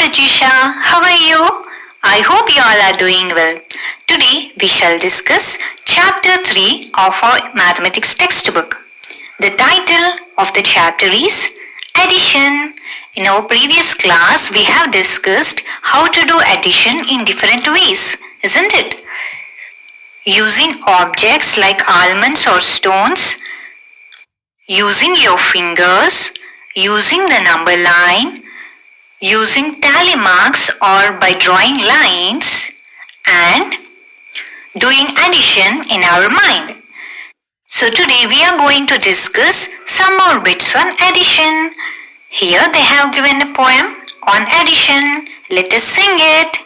Pratyusha, how are you? I hope you all are doing well. Today we shall discuss chapter 3 of our mathematics textbook. The title of the chapter is Addition. In our previous class we have discussed how to do addition in different ways, isn't it? Using objects like almonds or stones, using your fingers, using the number line, using tally marks or by drawing lines, and doing addition in our mind. So today we are going to discuss some more bits on addition. Here they have given a poem on addition. Let us sing it.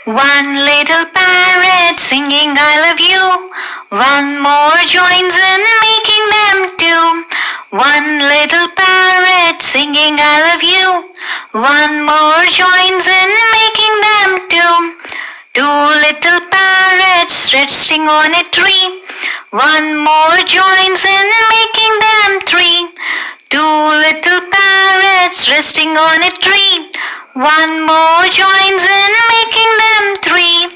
One little parrot singing I love you. One more joins in making them two. One little parrot singing I love you. One more joins in making them two. Two little parrots resting on a tree. One more joins in making them three. Two little parrots resting on a tree. One more joins in making them three.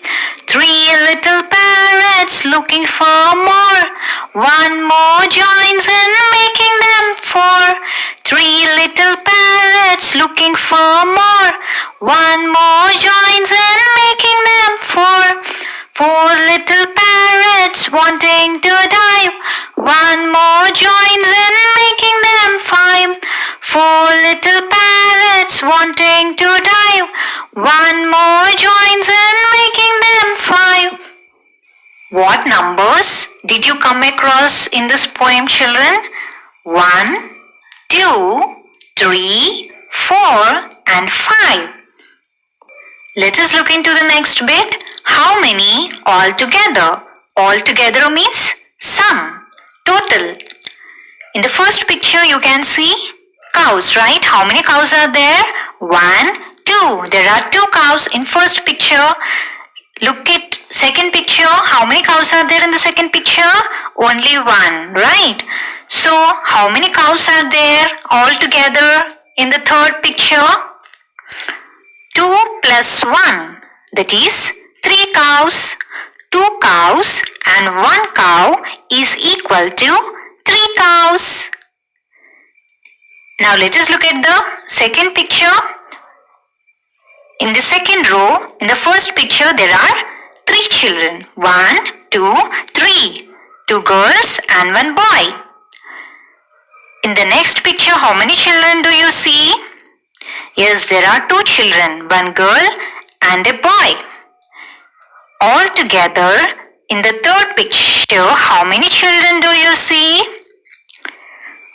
Three little parrots looking for more. One more joins in making them four. Three little parrots looking for more. One more joins in making them four. Four little parrots wanting to dive. One more joins in making them five. Four little parrots wanting to dive. One more joins in making them five. What numbers did you come across in this poem, children? 1, 2, 3, 4 and 5. Let us look into the next bit. How many altogether? Altogether means sum, total. In the first picture you can see cows, right? How many cows are there? 1, 2. There are 2 cows in first picture. Look at second picture. How many cows are there in the second picture? Only 1, right? So how many cows are there altogether in the third picture? 2 plus 1, that is 3 cows. 2 cows and 1 cow is equal to 3 cows. Now let us look at the second picture. In the second row, in the first picture there are 3 children. 1, 2, 3. 2 girls and 1 boy. In the next picture, how many children do you see? Yes, there are 2 children, 1 girl and a boy. Altogether, in the third picture, how many children do you see?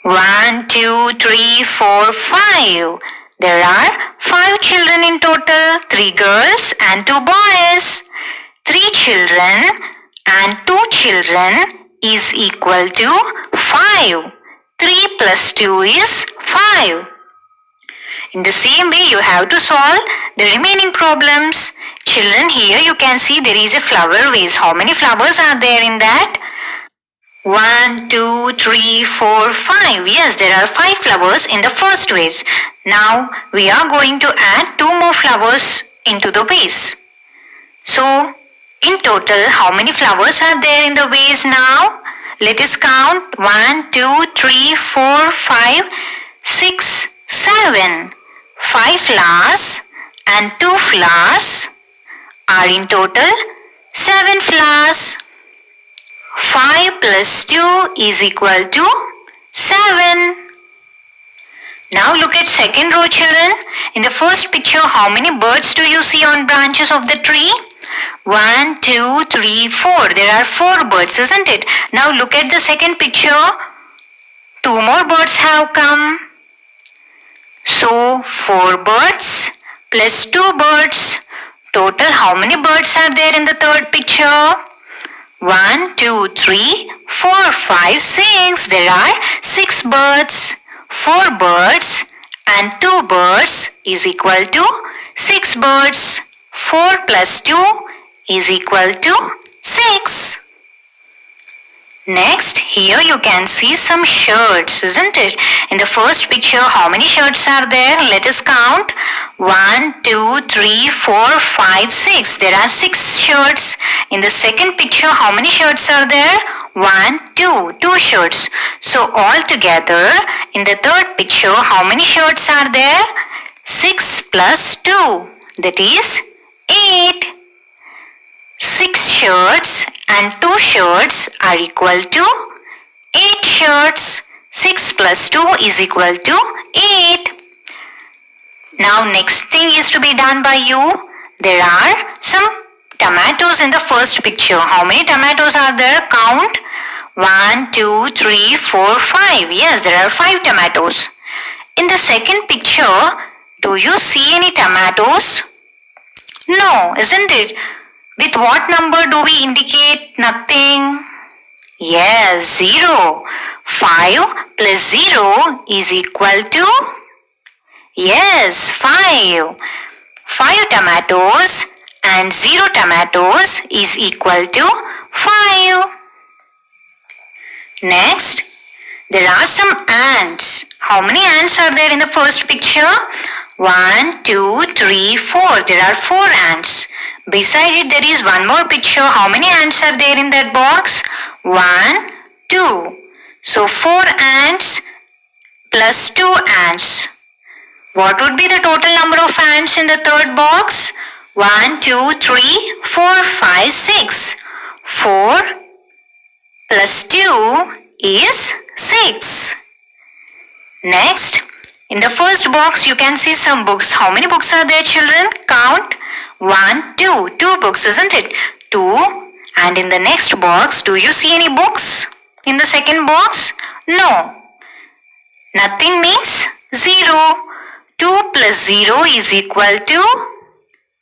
1, 2, 3, 4, 5. There are 5 children in total, 3 girls and 2 boys. 3 children and 2 children is equal to 5. 3 plus 2 is 5. In the same way, you have to solve the remaining problems. Children, here you can see there is a flower vase. How many flowers are there in that? 1, 2, 3, 4, 5. Yes, there are 5 flowers in the first vase. Now, we are going to add 2 more flowers into the vase. So, in total, how many flowers are there in the vase now? Let us count. 1, 2, 3, 4, 5, 6, 7. 5 flowers and 2 flowers are in total 7 flowers. 5 plus 2 is equal to 7. Now look at second row, children. In the first picture, how many birds do you see on branches of the tree? 1, 2, 3, 4. There are 4 birds, isn't it? Now look at the second picture. 2 more birds have come. So 4 birds plus 2 birds. Total, how many birds are there in the third picture? 1, 2, 3, 4, 5, 6. There are 6 birds. 4 birds and 2 birds is equal to 6 birds. 4 plus 2 is equal to 6. Next, here you can see some shirts, isn't it? In the first picture, how many shirts are there? Let us count. 1, 2, 3, 4, 5, 6. There are 6 shirts. In the second picture, how many shirts are there? 1, 2 shirts. So altogether, in the third picture, how many shirts are there? 6 plus 2. That is 8. 6 shirts and 2 shirts are equal to 8 shirts. 6 plus 2 is equal to 8. Now next thing is to be done by you. There are some tomatoes in the first picture. How many tomatoes are there? Count. 1, 2, 3, 4, 5. Yes, there are 5 tomatoes. In the second picture, do you see any tomatoes? No, isn't it? With what number do we indicate nothing? Yes, 0. 5 plus 0 is equal to? Yes, 5. 5 tomatoes and 0 tomatoes is equal to 5. Next, there are some ants. How many ants are there in the first picture? 1, 2, 3, 4. There are 4 ants. Beside it, there is one more picture. How many ants are there in that box? 1, 2. So 4 ants plus 2 ants. What would be the total number of ants in the third box? 1, 2, 3, 4, 5, 6. 4 plus 2 is 6. Next, in the first box you can see some books. How many books are there, children? Count. 1, 2. 2 books, isn't it? 2. And in the next box, do you see any books? In the second box? No. Nothing means 0. 2 plus 0 is equal to?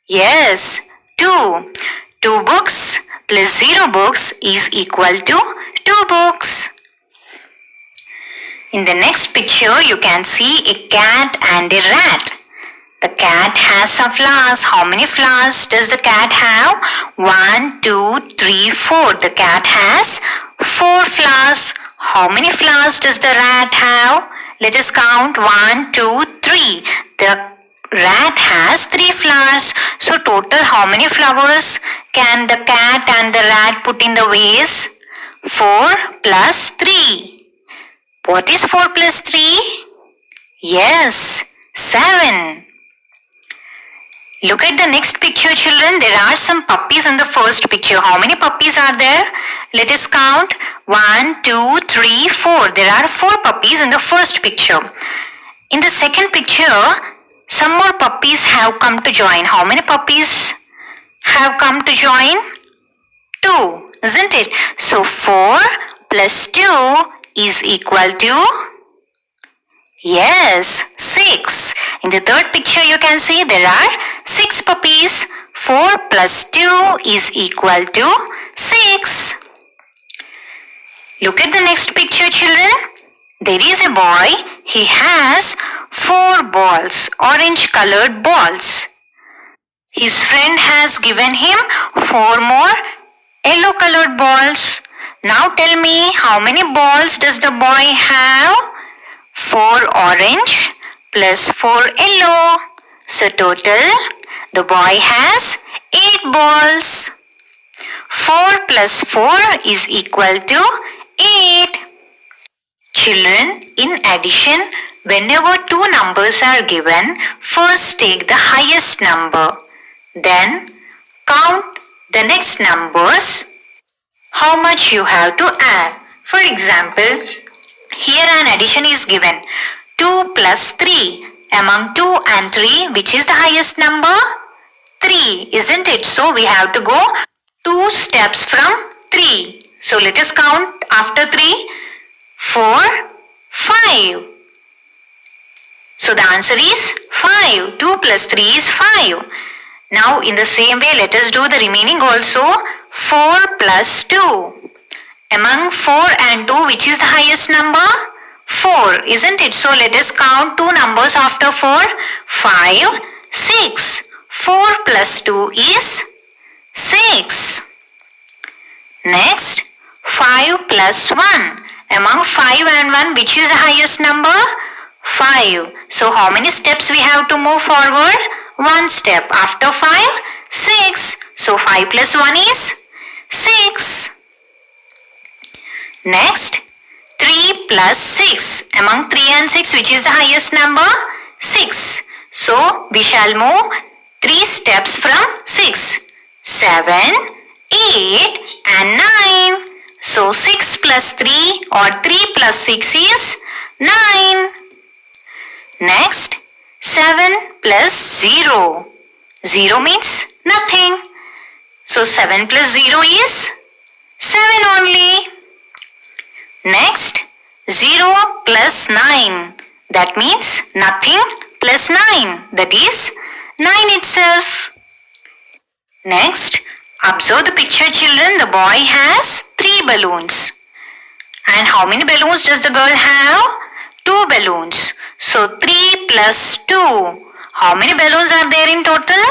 Yes, 2. 2 books plus 0 books is equal to 2 books. In the next picture, you can see a cat and a rat. The cat has some flowers. How many flowers does the cat have? 1, 2, 3, 4. The cat has 4 flowers. How many flowers does the rat have? Let us count. 1, 2, 3. The rat has 3 flowers. So total how many flowers can the cat and the rat put in the vase? 4 plus 3. What is 4 plus 3? Yes, 7. Look at the next picture, children. There are some puppies in the first picture. How many puppies are there? Let us count. 1, 2, 3, 4. There are 4 puppies in the first picture. In the second picture, some more puppies have come to join. How many puppies have come to join? 2, isn't it? So 4 plus 2 is equal to? Yes, 6. In the third picture you can see there are 6 puppies. 4 plus 2 is equal to 6. Look at the next picture, children. There is a boy. He has 4 balls, orange colored balls. His friend has given him 4 more yellow colored balls. Now tell me, how many balls does the boy have? 4 orange plus 4 yellow. So total, the boy has 8 balls. 4 plus 4 is equal to 8. Children, in addition, whenever 2 numbers are given, first take the highest number. Then count the next numbers, how much you have to add. For example, here an addition is given. 2 plus 3. Among 2 and 3, which is the highest number? 3, isn't it? So we have to go 2 steps from 3. So let us count after 3. 4, 5. So the answer is 5. 2 plus 3 is 5. Now in the same way, let us do the remaining also. 4 plus 2. Among 4 and 2, which is the highest number? 4, isn't it? So let us count 2 numbers after 4. 5, 6. 4 plus 2 is 6. Next, 5 plus 1. Among 5 and 1, which is the highest number? 5. So how many steps we have to move forward? 1 step. After 5, 6. So 5 plus 1 is 6. Next, 3 plus 6. Among 3 and 6, which is the highest number? 6. So we shall move 3 steps from 6. 7, 8 and 9. So 6 plus 3 or 3 plus 6 is 9. Next, 7 plus 0. 0 means nothing. So 7 plus 0 is 7 only. Next, 0 plus 9. That means nothing plus 9. That is 9 itself. Next, observe the picture, children. The boy has 3 balloons. And how many balloons does the girl have? 2 balloons. So 3 plus 2. How many balloons are there in total?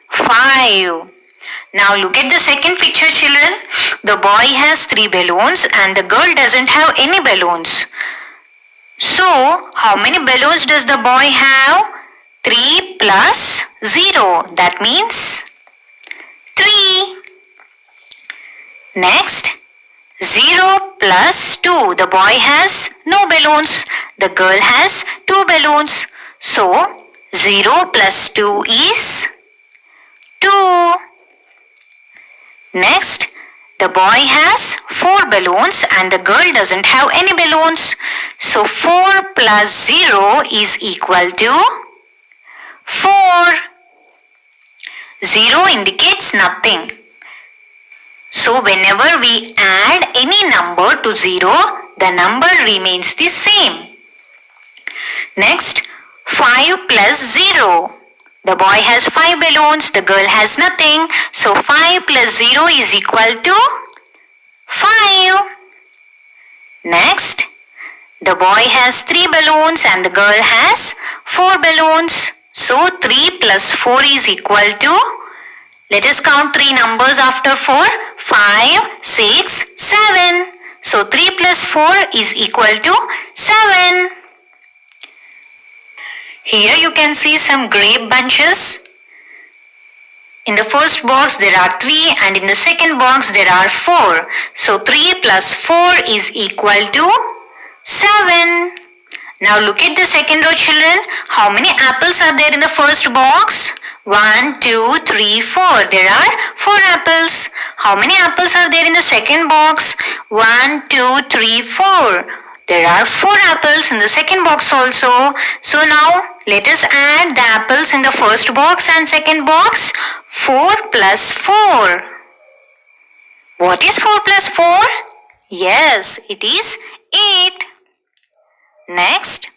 5. Now look at the second picture, children. The boy has 3 balloons and the girl doesn't have any balloons. So how many balloons does the boy have? 3 plus 0. That means 3. Next, 0 plus 2. The boy has no balloons. The girl has 2 balloons. So 0 plus 2 is 2. Next, the boy has 4 balloons and the girl doesn't have any balloons. So 4 plus 0 is equal to 4. 0 indicates nothing. So whenever we add any number to 0, the number remains the same. Next, 5 plus 0. The boy has 5 balloons, the girl has nothing. So 5 plus 0 is equal to 5. Next, the boy has 3 balloons and the girl has 4 balloons. So 3 plus 4 is equal to, let us count 3 numbers after 4. 5, 6, 7. So 3 plus 4 is equal to 7. Here you can see some grape bunches. In the first box there are 3 and in the second box there are 4. So 3 plus 4 is equal to 7. Now look at the second row, children. How many apples are there in the first box? 1, 2, 3, 4. There are 4 apples. How many apples are there in the second box? 1, 2, 3, 4. There are 4 apples in the second box also. So now let us add the apples in the first box and second box. 4 plus 4. What is 4 plus 4? Yes, it is 8. Next,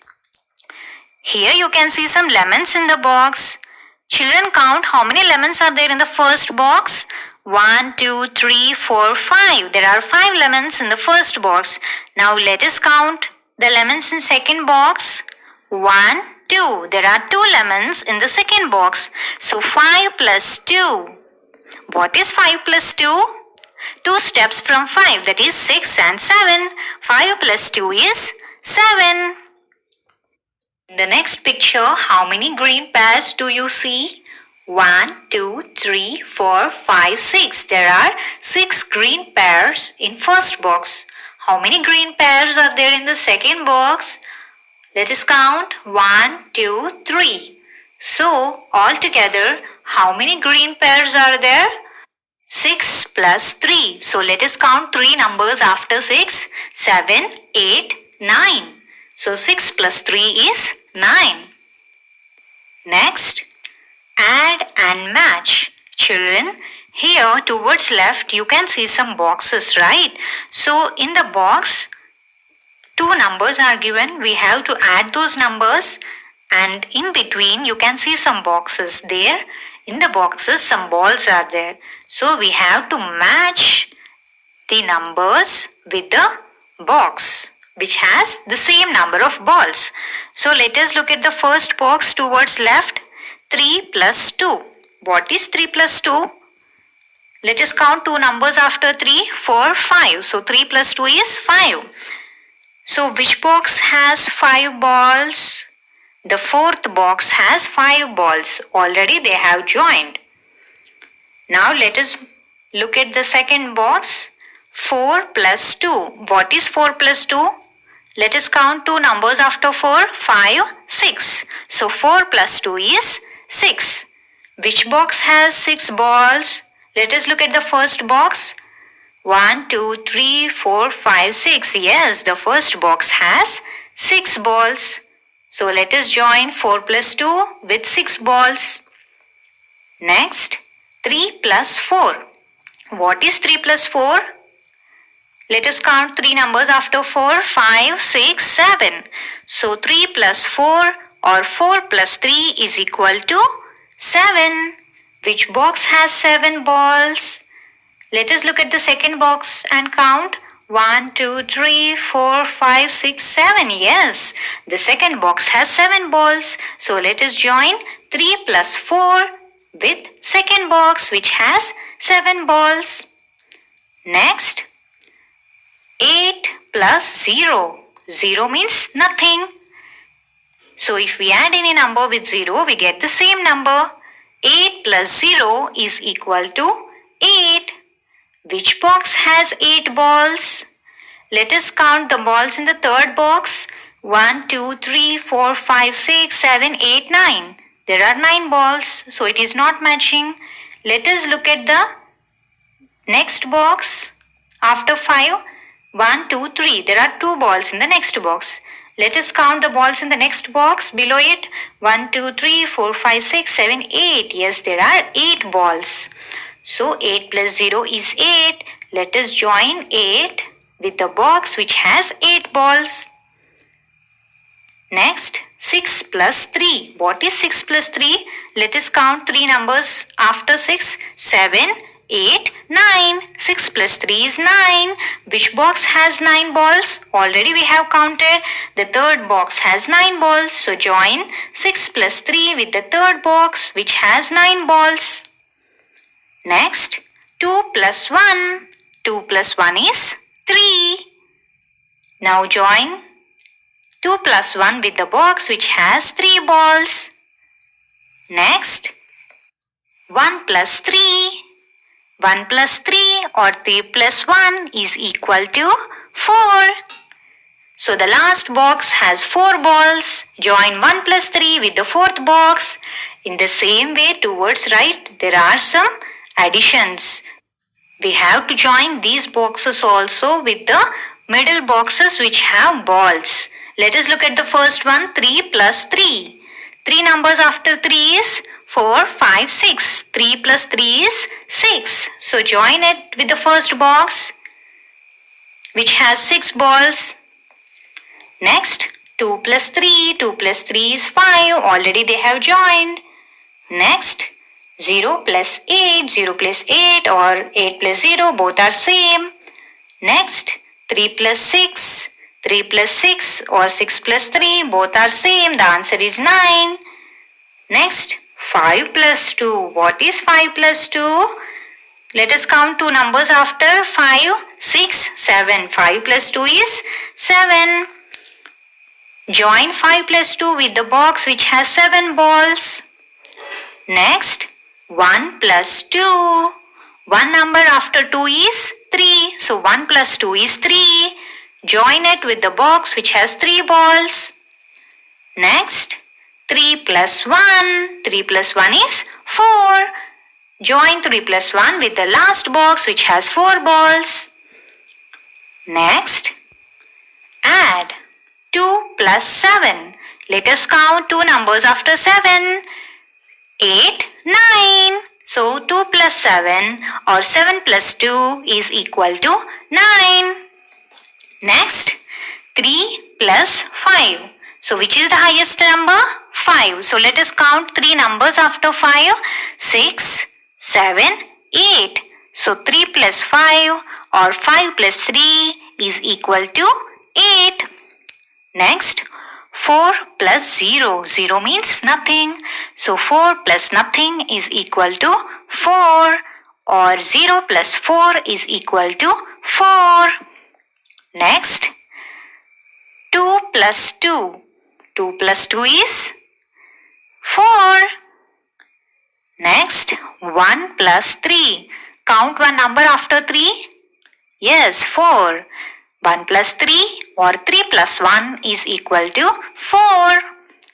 here you can see some lemons in the box. Children, count how many lemons are there in the first box. 1, 2, 3, 4, 5. There are 5 lemons in the first box. Now let us count the lemons in second box. 1, 2. There are 2 lemons in the second box. So 5 plus 2. What is 5 plus 2? 2 steps from 5, that is 6 and 7. 5 plus 2 is 7. In the next picture, how many green pears do you see? 1, 2, 3, 4, 5, 6. There are 6 green pears in first box. How many green pears are there in the second box? Let us count. 1, 2, 3. So altogether, how many green pears are there? 6 plus 3. So let us count 3 numbers after 6. 7, 8, 9. So 6 plus 3 is 9. Next, add and match. Children, here towards left you can see some boxes, right? So in the box, 2 numbers are given. We have to add those numbers, and in between you can see some boxes there. In the boxes some balls are there. So we have to match the numbers with the box which has the same number of balls. So let us look at the first box towards left. 3 plus 2. What is 3 plus 2? Let us count 2 numbers after 3. 4, 5. So 3 plus 2 is 5. So which box has 5 balls? The fourth box has 5 balls. Already they have joined. Now let us look at the second box. 4 plus 2. What is 4 plus 2? Let us count two numbers after 4. 5, 6. So 4 plus 2 is 6. Which box has 6 balls? Let us look at the first box. 1, 2, 3, 4, 5, 6. Yes, the first box has 6 balls. So let us join 4 plus 2 with 6 balls. Next, 3 plus 4. What is 3 plus 4? Let us count 3 numbers after 4. 5, 6, 7. So 3 plus 4 or 4 plus 3 is equal to 7. Which box has 7 balls? Let us look at the second box and count. 1, 2, 3, 4, 5, 6, 7. Yes, the second box has 7 balls. So let us join 3 plus 4 with second box which has 7 balls. Next, 8 plus 0. 0 means nothing. So if we add any number with 0, we get the same number. 8 plus 0 is equal to 8. Which box has 8 balls? Let us count the balls in the third box. 1, 2, 3, 4, 5, 6, 7, 8, 9. There are 9 balls, so it is not matching. Let us look at the next box. After 5, 1, 2, 3. There are 2 balls in the next box. Let us count the balls in the next box below it. 1, 2, 3, 4, 5, 6, 7, 8. Yes, there are 8 balls. So 8 plus 0 is 8. Let us join 8 with the box which has 8 balls. Next, 6 plus 3. What is 6 plus 3? Let us count 3 numbers after 6. 7, 8, 9. 6 plus 3 is 9. Which box has 9 balls? Already we have counted. The third box has 9 balls. So join 6 plus 3 with the third box which has 9 balls. Next, 2 plus 1. 2 plus 1 is 3. Now join 2 plus 1 with the box which has 3 balls. Next, 1 plus 3. 1 plus 3 or 3 plus 1 is equal to 4. So the last box has 4 balls. Join 1 plus 3 with the fourth box. In the same way towards right, there are some additions. We have to join these boxes also with the middle boxes which have balls. Let us look at the first one, 3 plus 3. 3 numbers after 3 is 4, 5, 6. 3 plus 3 is 6. So join it with the first box which has 6 balls. Next, 2 plus 3. 2 plus 3 is 5. Already they have joined. Next, 0 plus 8. 0 plus 8 or 8 plus 0 both are same. Next, 3 plus 6. 3 plus 6 or 6 plus 3 both are same. The answer is 9. Next, 5 plus 2. What is 5 plus 2? Let us count two numbers after 5, 6, 7. 5 plus 2 is 7. Join 5 plus 2 with the box which has 7 balls. Next, 1 plus 2. One number after 2 is 3. So 1 plus 2 is 3. Join it with the box which has 3 balls. Next, 3 plus 1. 3 plus 1 is 4. Join 3 plus 1 with the last box which has 4 balls. Next, add 2 plus 7. Let us count two numbers after 7. 8, 9. So 2 plus 7 or 7 plus 2 is equal to 9. Next, 3 plus 5. So which is the highest number? 5. So let us count 3 numbers after 5. 6, 7, 8. So 3 plus 5 or 5 plus 3 is equal to 8. Next, 4 plus 0. 0 means nothing. So 4 plus nothing is equal to 4 or 0 plus 4 is equal to 4. Next, 2 plus 2. 2 plus 2 is 4. Next, 1 plus 3. Count one number after 3. Yes, 4. 1 plus 3 or 3 plus 1 is equal to 4.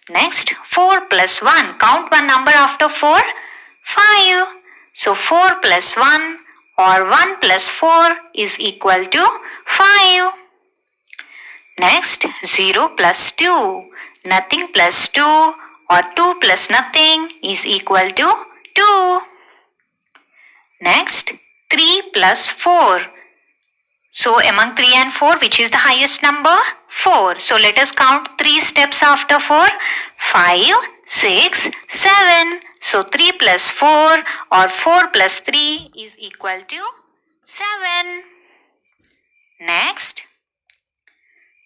Next, 4 plus 1. Count one number after 4. 5. So 4 plus 1 or 1 plus 4 is equal to 5. Next, 0 plus 2. Nothing plus 2 or 2 plus nothing is equal to 2. Next, 3 plus 4. So among 3 and 4, which is the highest number? 4. So let us count 3 steps after 4. 5, 6, 7. So 3 plus 4 or 4 plus 3 is equal to 7. Next,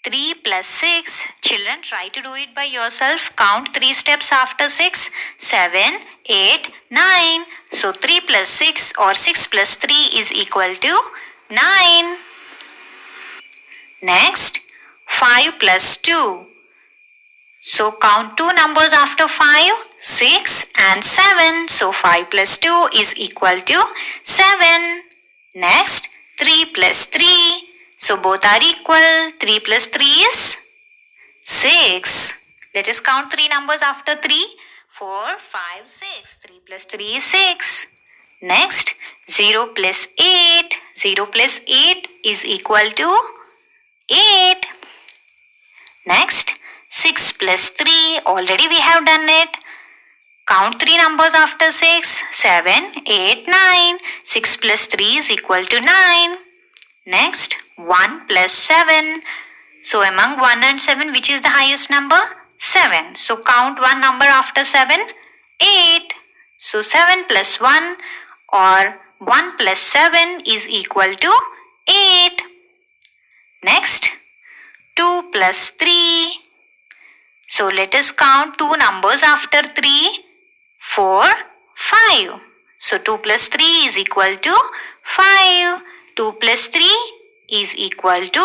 3 plus 6. Children, try to do it by yourself. Count 3 steps after 6. 7, 8, 9. So 3 plus 6 or 6 plus 3 is equal to 9. Next, 5 plus 2. So count 2 numbers after 5. 6 and 7. So 5 plus 2 is equal to 7. Next, 3 plus 3. So both are equal. 3 plus 3 is 6. Let us count 3 numbers after 3. 4, 5, 6. 3 plus 3 is 6. Next, 0 plus 8. 0 plus 8 is equal to 8. Next, 6 plus 3. Already we have done it. Count 3 numbers after 6. 7, 8, 9. 6 plus 3 is equal to 9. Next, 1 plus 7. So among 1 and 7, which is the highest number? 7. So count one number after 7. 8. So 7 plus 1 or 1 plus 7 is equal to 8. Next, 2 plus 3. So let us count 2 numbers after 3. 4, 5. So 2 plus 3 is equal to 5. 2 plus 3 is equal to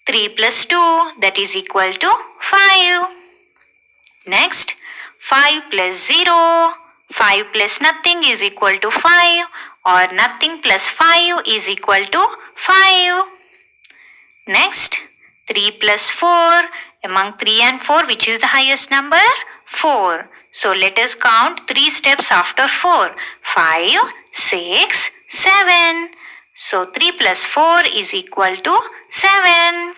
3 plus 2, that is equal to 5. Next, 5 plus 0. 5 plus nothing is equal to 5 or nothing plus 5 is equal to 5. Next, 3 plus 4. Among 3 and 4, which is the highest number? 4. So let us count 3 steps after 4. 5, 6, 7. So 3 plus 4 is equal to 7.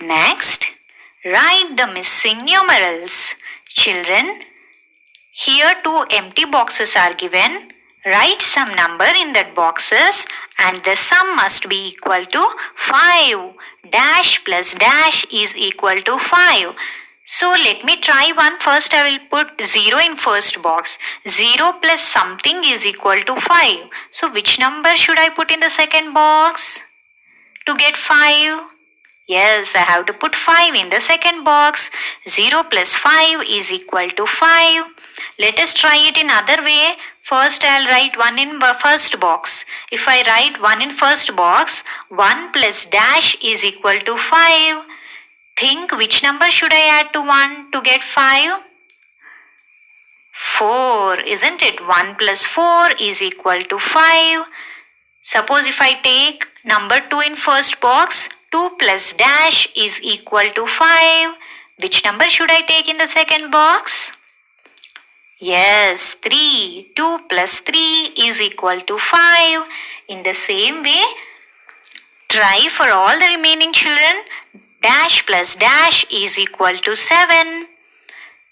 Next, write the missing numerals. Children, here 2 empty boxes are given. Write some number in that boxes and the sum must be equal to 5. Dash plus dash is equal to 5. So let me try one. First I will put 0 in first box. 0 plus something is equal to 5. So which number should I put in the second box to get 5? Yes, I have to put 5 in the second box. 0 plus 5 is equal to 5. Let us try it in other way. First I will write 1 in first box. If I write 1 in first box, 1 plus dash is equal to 5. Think which number should I add to 1 to get 5? 4, isn't it? 1 plus 4 is equal to 5. Suppose if I take number 2 in first box, 2 plus dash is equal to 5. Which number should I take in the second box? Yes, 3. 2 plus 3 is equal to 5. In the same way, try for all the remaining children. Dash plus dash is equal to 7.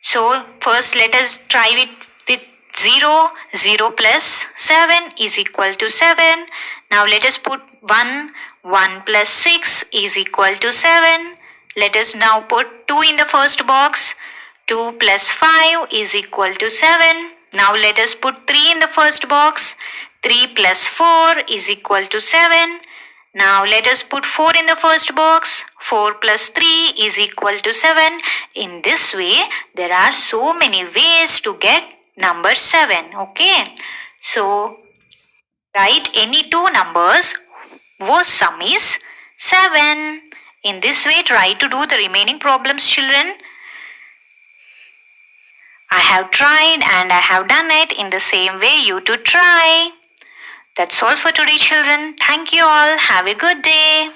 So first let us try it with 0. 0 plus 7 is equal to 7. Now let us put 1. 1 plus 6 is equal to 7. Let us now put 2 in the first box. 2 plus 5 is equal to 7. Now let us put 3 in the first box. 3 plus 4 is equal to 7. Now let us put 4 in the first box. 4 plus 3 is equal to 7. In this way, there are so many ways to get number 7. Okay. So, write any two numbers whose sum is 7. In this way, try to do the remaining problems, children. I have tried and I have done it in the same way you too try. That's all for today, children. Thank you all. Have a good day.